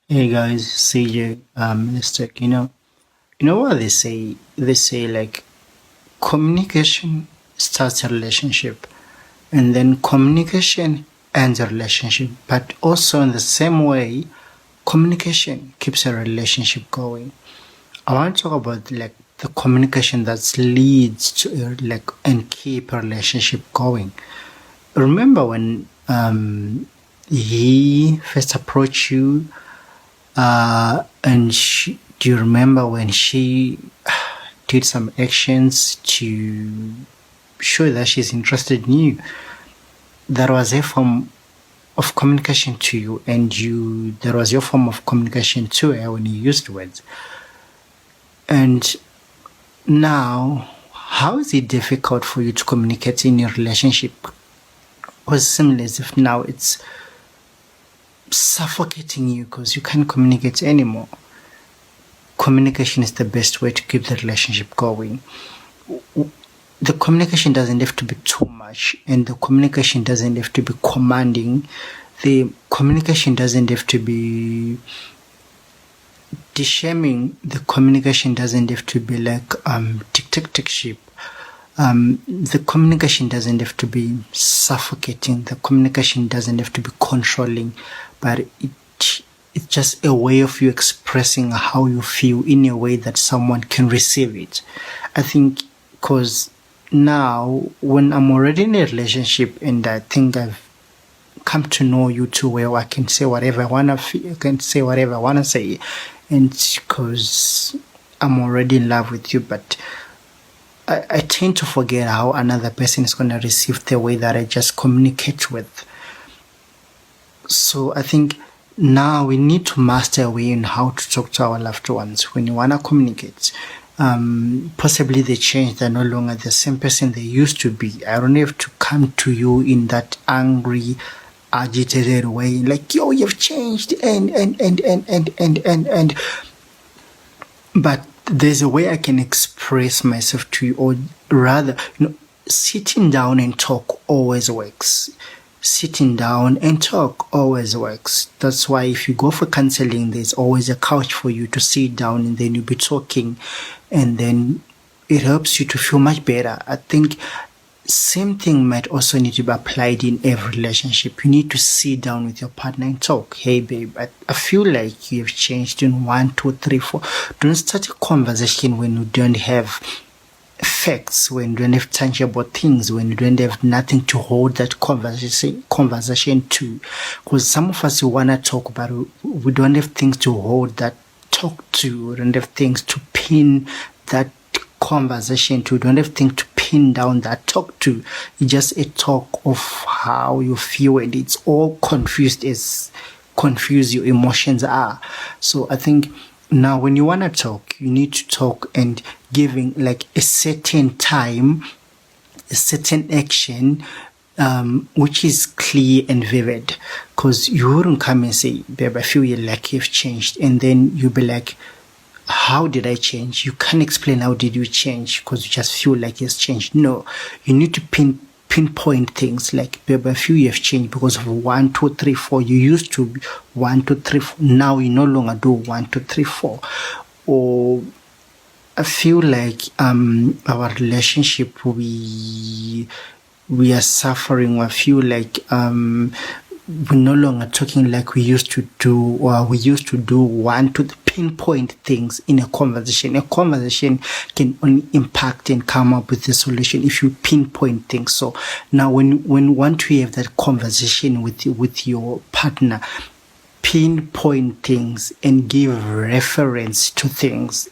Hey guys, CJ, Mystic. You know what they say? They say like communication starts a relationship, and then communication ends a relationship. But also in the same way, communication keeps a relationship going. I want to talk about like the communication that leads to like and keep a relationship going. Remember when he first approached you. Do you remember when she did some actions to show that she's interested in you? That was a form of communication to you, and that was your form of communication to her when you used words. And now, how is it difficult for you to communicate in your relationship? Or similar as if now it's suffocating you because you can't communicate anymore. Communication is the best way to keep the relationship going. The communication doesn't have to be too much, and the communication doesn't have to be commanding. The communication doesn't have to be de-shaming. The communication doesn't have to be like dictatorship. The communication doesn't have to be suffocating. The communication doesn't have to be controlling, but it's just a way of you expressing how you feel in a way that someone can receive it. I think because now when I'm already in a relationship and I think I've come to know you too well, I can say whatever I want to feel, I can say whatever I want to say, and because I'm already in love with you, but I tend to forget how another person is going to receive the way that I just communicate with. So I think now we need to master a way in how to talk to our loved ones when you want to communicate. Possibly they change, they're no longer the same person they used to be. I don't have to come to you in that angry, agitated way, like, yo, you've changed, and. But there's a way I can express myself to you, or rather, sitting down and talk always works. Sitting down and talk always works. That's why if you go for counseling, there's always a couch for you to sit down and then you'll be talking, and then it helps you to feel much better. I think same thing might also need to be applied in every relationship. You need to sit down with your partner and talk. Hey, babe, I feel like you have changed in 1, 2, 3, 4. Don't start a conversation when you don't have facts, when you don't have tangible things, when you don't have nothing to hold that conversation to. Because some of us want to talk, but we don't have things to hold that talk to. We don't have things to pin that conversation to. We don't have things to pin down that talk to. It's just a talk of how you feel, and it's all confused as confused your emotions are. So I think now when you want to talk, you need to talk and giving like a certain time, a certain action, which is clear and vivid. Because you wouldn't come and say, babe, I feel like you've changed, and then you'll be like, how did I change? You can't explain how did you change because you just feel like it's changed. No, you need to pinpoint things like, babe, I feel you have changed because of 1, 2, 3, 4. You used to be 1, 2, 3, 4. Now you no longer do 1, 2, 3, 4. Or I feel like our relationship we are suffering. I feel like we're no longer talking like we used to do, or we used to do pinpoint things in a conversation. A conversation can only impact and come up with a solution if you pinpoint things. So now when you want to have that conversation with your partner, pinpoint things and give reference to things.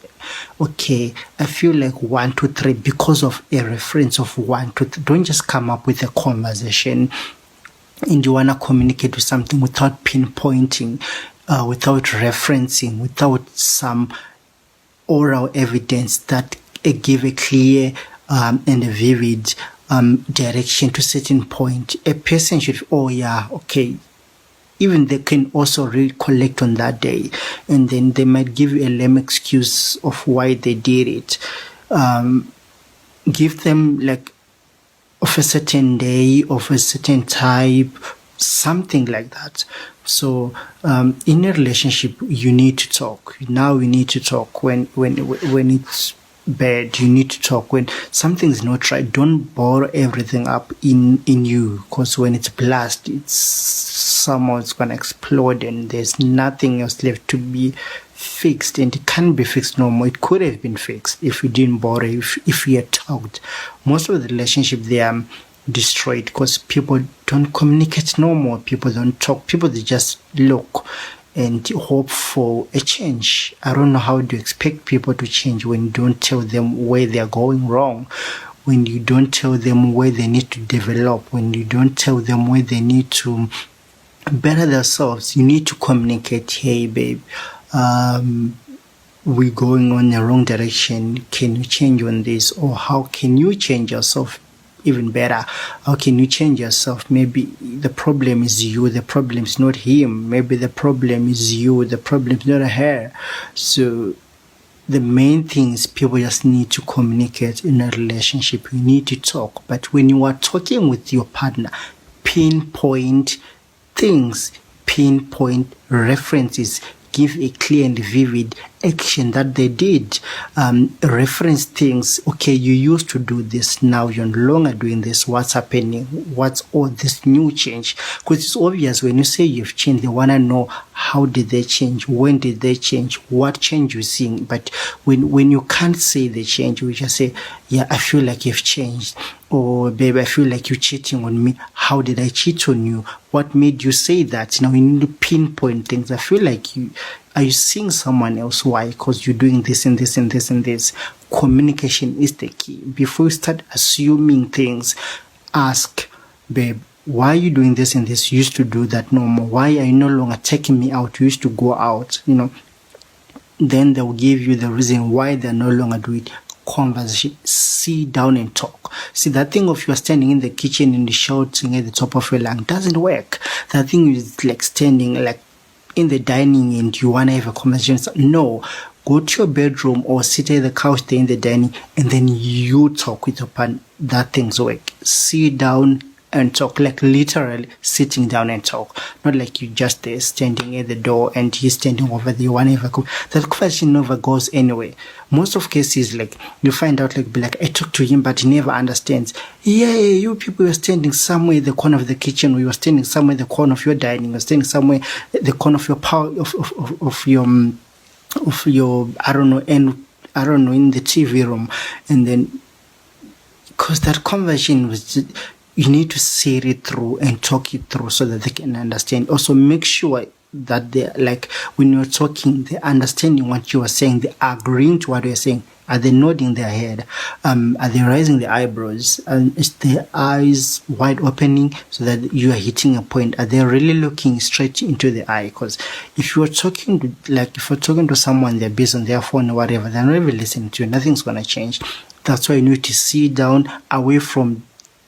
Okay, I feel like 1, 2, 3 because of a reference of 1, 2, 3. Don't just come up with a conversation and you want to communicate with something without pinpointing, without referencing, without some oral evidence that give a clear and a vivid direction to a certain point. A person should, oh yeah, okay. Even they can also recollect on that day, and then they might give you a lame excuse of why they did it. Give them like of a certain day, of a certain type, something like that. So in a relationship, you need to talk. Now you need to talk when it's bad. You need to talk when something's not right. Don't bottle everything up in you, because when it's blast, it's somehow it's gonna explode and there's nothing else left to be fixed, and it can't be fixed no more. It could have been fixed if you didn't bother, if you had talked. Most of the relationship they are destroyed because people don't communicate no more. People don't talk. People, they just look and hope for a change. I don't know how do you expect people to change when you don't tell them where they are going wrong, when you don't tell them where they need to develop, when you don't tell them where they need to better themselves. You need to communicate. Hey babe, we're going on the wrong direction. Can you change on this? Or how can you change yourself even better? How can you change yourself? Maybe the problem is you, the problem is not him. Maybe the problem is you, the problem is not her. So the main thing is people just need to communicate in a relationship. You need to talk. But when you are talking with your partner, pinpoint things, pinpoint references, give a clear and vivid action that they did. Reference things. Okay, you used to do this, now you're no longer doing this. What's happening? What's all this new change? Because it's obvious when you say you've changed, they want to know how did they change, when did they change, what change you're seeing. But when you can't say the change, we just say, yeah, I feel like you've changed. Or, babe, I feel like you're cheating on me. How did I cheat on you? What made you say that? Now you need to pinpoint things. I feel like are you seeing someone else? Why? Because you're doing this and this and this and this. Communication is the key. Before you start assuming things, ask, babe, why are you doing this and this? You used to do that no more. Why are you no longer taking me out? You used to go out, Then they'll give you the reason why they're no longer doing it. Conversation. Sit down and talk. See, that thing of you are standing in the kitchen and shouting at the top of your lungs doesn't work. That thing is like standing like in the dining and you want to have a conversation. No, go to your bedroom or sit at the couch there in the dining and then you talk with your partner. That thing's work. Sit down and talk, like literally sitting down and talk, not like you just there standing at the door and he's standing over there. Whatever, that conversation never goes anywhere. Most of cases, like you find out, like I talk to him, but he never understands. Yeah, you people were standing somewhere in the corner of the kitchen, or you were standing somewhere in the corner of your dining, or standing somewhere at the corner of your of your I don't know, and I don't know, in the TV room, and then because that conversation was just, you need to say it through and talk it through so that they can understand. Also, make sure that they, like, when you're talking, they're understanding what you are saying, they're agreeing to what you're saying. Are they nodding their head? Are they raising their eyebrows? Is their eyes wide opening so that you are hitting a point? Are they really looking straight into the eye? Because if you're talking to someone, they're busy on their phone or whatever, they're not even listening to you, nothing's going to change. That's why you need to sit down away from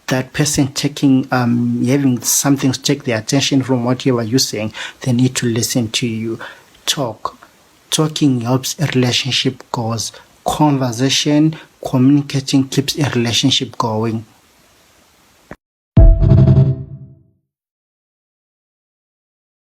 that person taking having something to take their attention from whatever you're saying. They need to listen to you. Talking helps a relationship goes. Conversation, communicating keeps a relationship going.